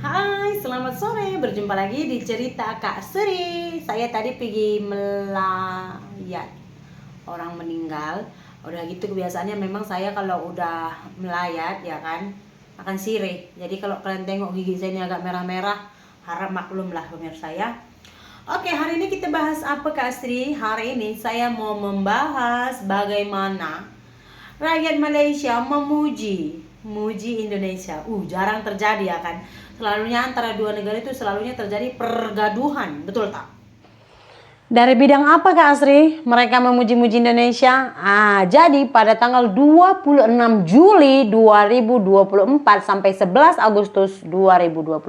Hai, selamat sore. Berjumpa lagi di cerita Kak Sri. Saya tadi pergi melayat orang meninggal. Udah gitu kebiasaannya memang saya kalau udah melayat ya kan akan sirih. Jadi kalau kalian tengok gigi saya ini agak merah-merah, harap maklum lah pemirsa ya. Oke, hari ini kita bahas apa Kak Sri? Hari ini saya mau membahas bagaimana rakyat Malaysia muji Indonesia. Jarang terjadi ya kan. Selalunya antara dua negara itu selalunya terjadi pergaduhan, betul tak? Dari bidang apa Kak Asri mereka memuji-muji Indonesia? Jadi pada tanggal 26 Juli 2024 sampai 11 Agustus 2024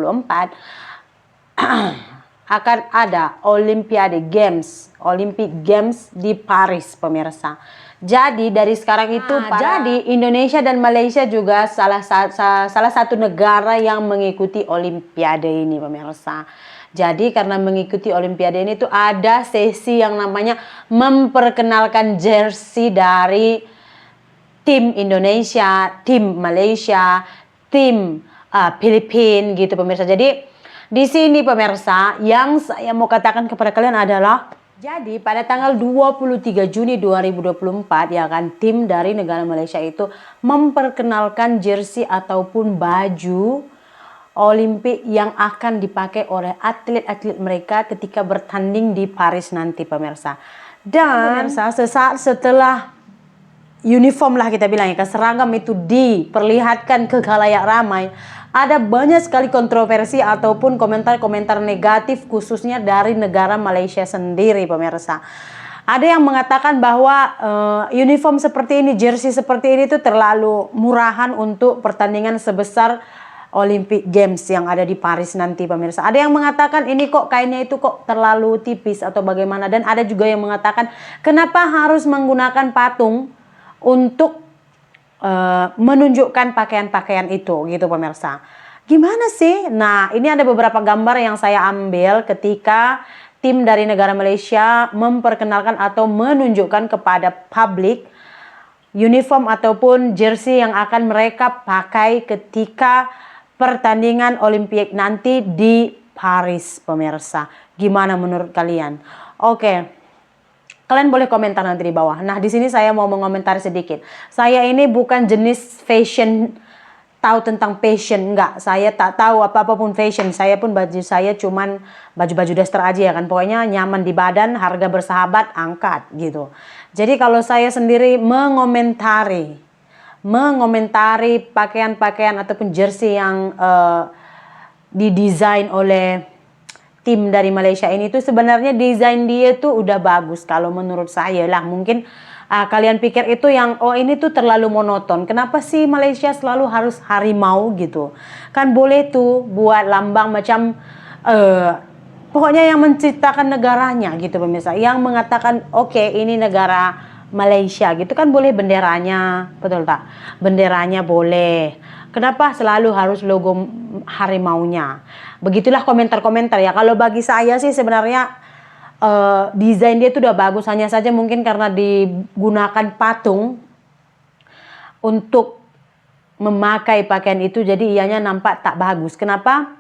akan ada Olimpiade Games, Olympic Games di Paris pemirsa. Jadi dari sekarang itu jadi Indonesia dan Malaysia juga salah satu negara yang mengikuti Olimpiade ini pemirsa. Jadi karena mengikuti Olimpiade ini tuh ada sesi yang namanya memperkenalkan jersey dari tim Indonesia, tim Malaysia, tim Filipina gitu pemirsa. Jadi di sini pemirsa yang saya mau katakan kepada kalian adalah jadi pada tanggal 23 Juni 2024 ya kan tim dari negara Malaysia itu memperkenalkan jersey ataupun baju Olimpik yang akan dipakai oleh atlet-atlet mereka ketika bertanding di Paris nanti pemirsa. Dan pemirsa sesaat setelah uniform lah kita bilang ya kan seragam itu diperlihatkan ke khalayak ramai, ada banyak sekali kontroversi ataupun komentar-komentar negatif khususnya dari negara Malaysia sendiri pemirsa. Ada yang mengatakan bahwa uniform seperti ini, jersey seperti ini tuh terlalu murahan untuk pertandingan sebesar Olympic Games yang ada di Paris nanti pemirsa. Ada yang mengatakan ini kok kainnya itu kok terlalu tipis atau bagaimana. Dan ada juga yang mengatakan kenapa harus menggunakan patung untuk menunjukkan pakaian-pakaian itu gitu pemirsa. Gimana sih? Nah ini ada beberapa gambar yang saya ambil ketika tim dari negara Malaysia memperkenalkan atau menunjukkan kepada publik uniform ataupun jersey yang akan mereka pakai ketika pertandingan Olimpik nanti di Paris pemirsa. Gimana menurut kalian? Oke. Kalian boleh komentar nanti di bawah. Nah, di sini saya mau mengomentari sedikit. Saya ini bukan jenis fashion, tahu tentang fashion, enggak. Saya tak tahu apa-apapun fashion. Saya pun baju saya cuman baju-baju daster aja ya kan. Pokoknya nyaman di badan, harga bersahabat, angkat gitu. Jadi kalau saya sendiri mengomentari pakaian-pakaian ataupun jersey yang didesain oleh tim dari Malaysia ini tuh sebenarnya desain dia tuh udah bagus kalau menurut saya lah. Mungkin kalian pikir itu yang ini tuh terlalu monoton. Kenapa sih Malaysia selalu harus harimau gitu? Kan boleh tuh buat lambang macam pokoknya yang menciptakan negaranya gitu pemirsa. Yang mengatakan oke, ini negara Malaysia gitu kan boleh benderanya, betul tak? Benderanya boleh. Kenapa selalu harus logo harimaunya? Begitulah komentar-komentar ya. Kalau bagi saya sih sebenarnya desain dia itu udah bagus. Hanya saja mungkin karena digunakan patung untuk memakai pakaian itu jadi ianya nampak tak bagus. Kenapa?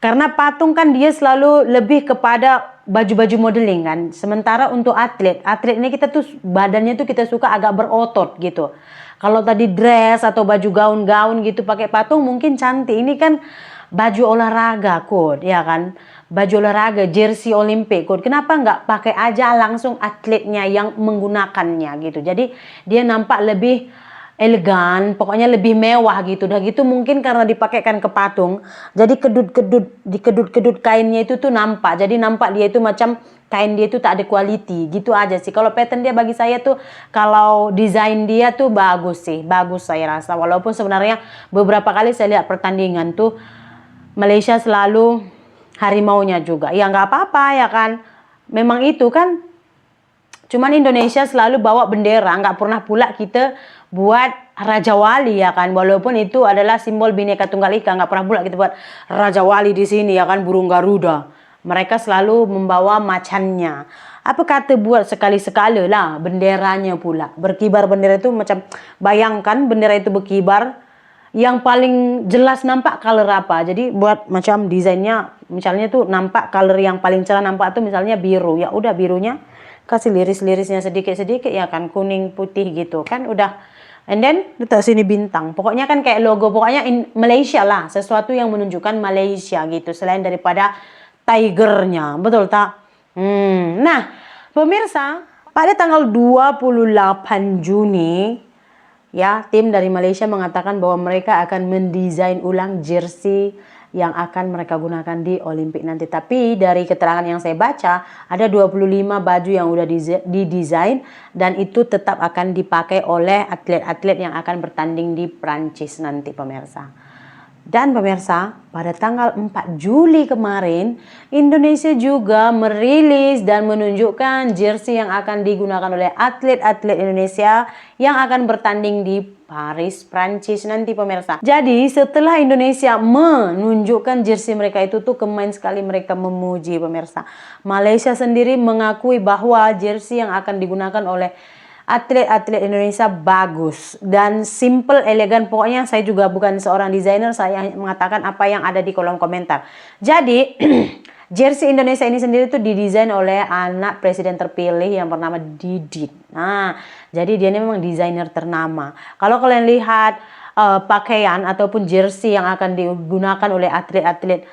Karena patung kan dia selalu lebih kepada baju-baju modeling kan. Sementara untuk atlet ini kita tuh badannya tuh kita suka agak berotot gitu. Kalau tadi dress atau baju gaun-gaun gitu pakai patung mungkin cantik. Ini kan baju olahraga kod, ya kan? Baju olahraga, jersey Olimpik kod. Kenapa nggak pakai aja langsung atletnya yang menggunakannya gitu. Jadi dia nampak lebih elegan, pokoknya lebih mewah gitu. Udah gitu mungkin karena dipakaikan ke patung, jadi kedut-kedut kainnya itu tuh nampak. Jadi nampak dia itu macam kain dia itu tak ada quality gitu aja sih. Kalau pattern dia bagi saya tuh kalau desain dia tuh bagus sih, bagus saya rasa. Walaupun sebenarnya beberapa kali saya lihat pertandingan tuh Malaysia selalu harimaunya juga. Ya nggak apa-apa ya kan. Memang itu kan. Cuman Indonesia selalu bawa bendera, nggak pernah pula kita buat Raja Wali ya kan. Walaupun itu adalah simbol Bhinneka Tunggal Ika, nggak pernah pula kita buat Raja Wali di sini ya kan, burung Garuda. Mereka selalu membawa macannya. Apa kata buat sekali-sekala lah benderanya pula. Berkibar bendera itu macam bayangkan bendera itu berkibar. yang paling jelas nampak color apa. Jadi buat macam desainnya misalnya tuh nampak color yang paling cerah nampak tuh misalnya biru. Ya udah birunya kasih liris-lirisnya sedikit-sedikit ya kan, kuning putih gitu kan udah. And then letak sini bintang. Pokoknya kan kayak logo, pokoknya Malaysia lah, sesuatu yang menunjukkan Malaysia gitu selain daripada tigernya. Betul tak? Nah, pemirsa, pada tanggal 28 Juni ya, tim dari Malaysia mengatakan bahwa mereka akan mendesain ulang jersey yang akan mereka gunakan di Olimpik nanti. Tapi dari keterangan yang saya baca, ada 25 baju yang udah didesain dan itu tetap akan dipakai oleh atlet-atlet yang akan bertanding di Prancis nanti, pemirsa. Dan pemirsa, pada tanggal 4 Juli kemarin, Indonesia juga merilis dan menunjukkan jersey yang akan digunakan oleh atlet-atlet Indonesia yang akan bertanding di Paris, Prancis nanti, pemirsa. Jadi setelah Indonesia menunjukkan jersey mereka itu tuh kemain sekali mereka memuji, pemirsa. Malaysia sendiri mengakui bahwa jersey yang akan digunakan oleh atlet-atlet Indonesia bagus dan simple, elegan. Pokoknya saya juga bukan seorang desainer, saya mengatakan apa yang ada di kolom komentar. Jadi jersey Indonesia ini sendiri tuh didesain oleh anak presiden terpilih yang bernama Didit. Nah, jadi dia ini memang desainer ternama. Kalau kalian lihat pakaian ataupun jersey yang akan digunakan oleh atlet-atlet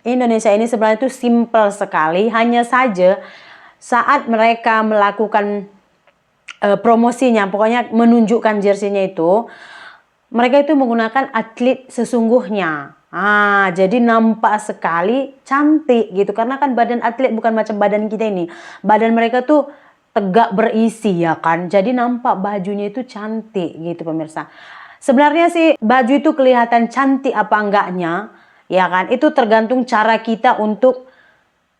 Indonesia ini sebenarnya itu simple sekali. Hanya saja saat mereka melakukan promosinya, pokoknya menunjukkan jersey-nya itu, mereka itu menggunakan atlet sesungguhnya. Jadi nampak sekali cantik gitu, karena kan badan atlet bukan macam badan kita ini. Badan mereka tuh tegak berisi ya kan, jadi nampak bajunya itu cantik gitu, pemirsa. Sebenarnya sih baju itu kelihatan cantik apa enggaknya, ya kan, itu tergantung cara kita untuk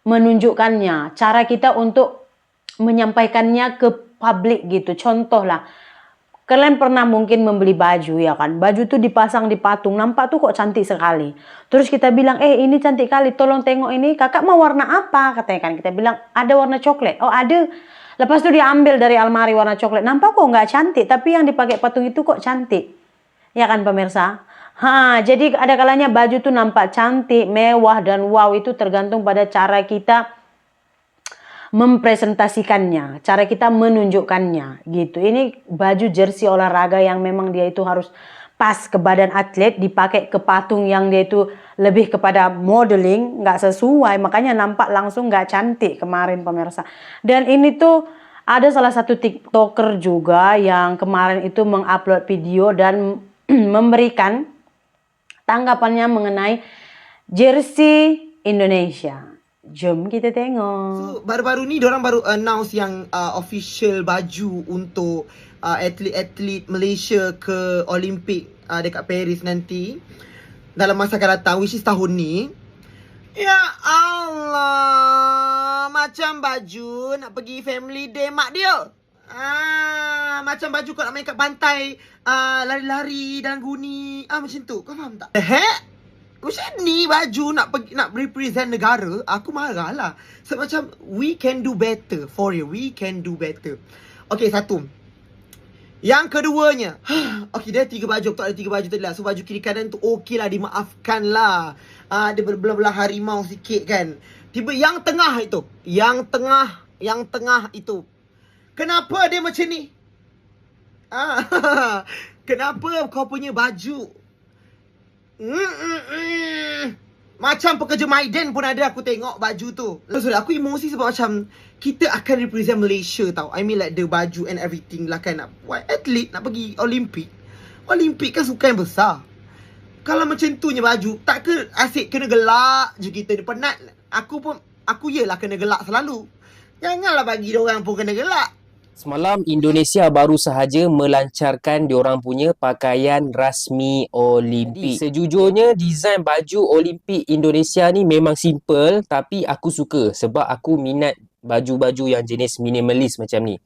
menunjukkannya, cara kita untuk menyampaikannya ke publik gitu. Contoh lah, kalian pernah mungkin membeli baju ya kan, baju tuh dipasang di patung, nampak tuh kok cantik sekali. Terus kita bilang, ini cantik kali, tolong tengok ini, kakak mau warna apa? Katanya kan, kita bilang ada warna coklat. Oh ada. Lepas itu diambil dari almari warna coklat, nampak kok nggak cantik, tapi yang dipakai patung itu kok cantik. Ya kan pemirsa? Jadi ada kalanya baju tuh nampak cantik, mewah dan wow, itu tergantung pada cara kita mempresentasikannya, cara kita menunjukkannya gitu. Ini baju jersey olahraga yang memang dia itu harus pas ke badan atlet, dipakai ke patung yang dia itu lebih kepada modeling, nggak sesuai, makanya nampak langsung nggak cantik kemarin, pemirsa. Dan ini tuh ada salah satu TikToker juga yang kemarin itu mengupload video dan memberikan tanggapannya mengenai jersey Indonesia. Jom kita tengok. So, baru-baru ni diorang baru announce yang official baju untuk atlet-atlet Malaysia ke Olimpik dekat Paris nanti dalam masa akan datang, which is tahun ni. Ya Allah, macam baju nak pergi family day mak dia. Macam baju kau nak main kat pantai, lari-lari dalam guni, macam tu. Kau faham tak? The heck? Macam ni baju nak represent negara, aku marah lah. So macam we can do better, for you, we can do better. Okay, satu. Yang keduanya, okay, dia 3 baju, aku tak ada 3 baju tadi lah. So baju kiri kanan tu okay lah, dimaafkan lah. Dia berbelah-belah harimau sikit kan. Tiba yang tengah itu, yang tengah itu, kenapa dia macam ni? Kenapa kau punya baju macam pekerja Maiden pun ada aku tengok baju tu. Sorry, aku emosi sebab macam kita akan represent Malaysia tau. I mean like the baju and everything lah kan. Atlet nak pergi Olimpik. Olimpik kan sukan yang besar. Kalau macam tu nya baju, tak ke asyik kena gelak je kita. Dia penat. Aku yelah kena gelak selalu. Janganlah bagi orang pun kena gelak. Semalam Indonesia baru sahaja melancarkan diorang punya pakaian rasmi Olimpik. Sejujurnya desain baju Olimpik Indonesia ni memang simple, tapi aku suka sebab aku minat baju-baju yang jenis minimalis macam ni.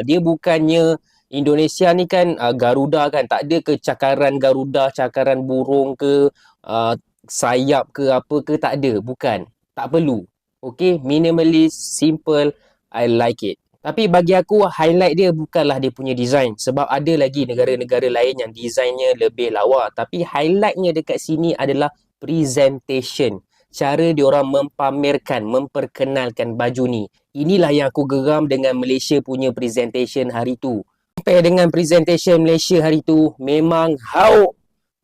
Dia bukannya Indonesia ni kan Garuda kan, tak ada kecakaran Garuda, cakaran burung ke sayap ke apa ke, tak ada, bukan. Tak perlu. Okay, minimalis, simple, I like it. Tapi bagi aku highlight dia bukanlah dia punya design. Sebab ada lagi negara-negara lain yang desainnya lebih lawa. Tapi highlightnya dekat sini adalah presentation. Cara diorang mempamerkan, memperkenalkan baju ni. Inilah yang aku geram dengan Malaysia punya presentation hari tu. Compare dengan presentation Malaysia hari tu, memang hauk.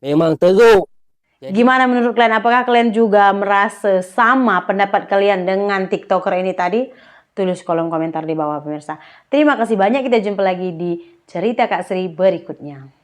Memang teruk. Gimana menurut kalian? Apakah kalian juga merasa sama pendapat kalian dengan TikToker ini tadi? Tulis kolom komentar di bawah pemirsa. Terima kasih banyak. Kita jumpa lagi di cerita Kak Sri berikutnya.